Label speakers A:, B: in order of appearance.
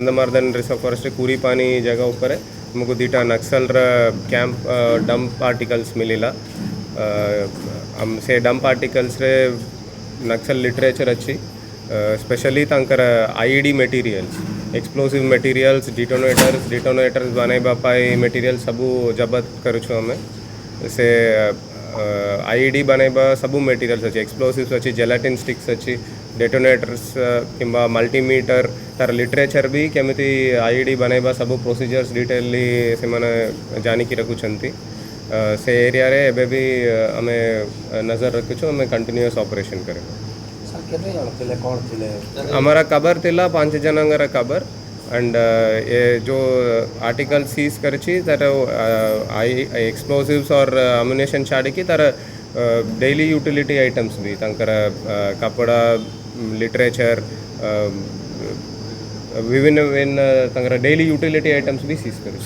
A: अंदमार्दन reserve forest कुरी पानी जगह ऊपर है हमको दीटा नक्सल कैंप डंप पार्टिकल्स मिलिला हम से डंप पार्टिकल्स रे नक्सल लिटरेचर अच्छी स्पेशली तंकर ID materials explosive materials detonators बने बापाई मटेरियल सबू जबत करुछु हमें से आईडी बनेबा सबू मटेरियल्स अच्छी एक्सप्लोसिव्स अच्छी जेलाटिन स्टिक्स अच्छी डेटोनेटर्स किंबा मल्टीमीटर तार लिटरेचर भी केमिति आईडी बनेबा सबू प्रोसीजर्स डिटेली से मैंने जानी की रखुचंती से एरिया रे एबे भी हमें नज़र रखुछु हमें कंटिन्यूअस ऑपरेशन करेंगे हमारा कबर तिला 5 जनंगर कबर एंड ये जो आर्टिकल सीज करची तर एक्सप्लोसिव्स और अम्युनिशन छाड़ी की तर डेली यूटिलिटी आइटम्स भी तंकर कपड़ा लिटरेचर विभिन्न विभिन्न तंकर डेली यूटिलिटी आइटम्स भी सीज करी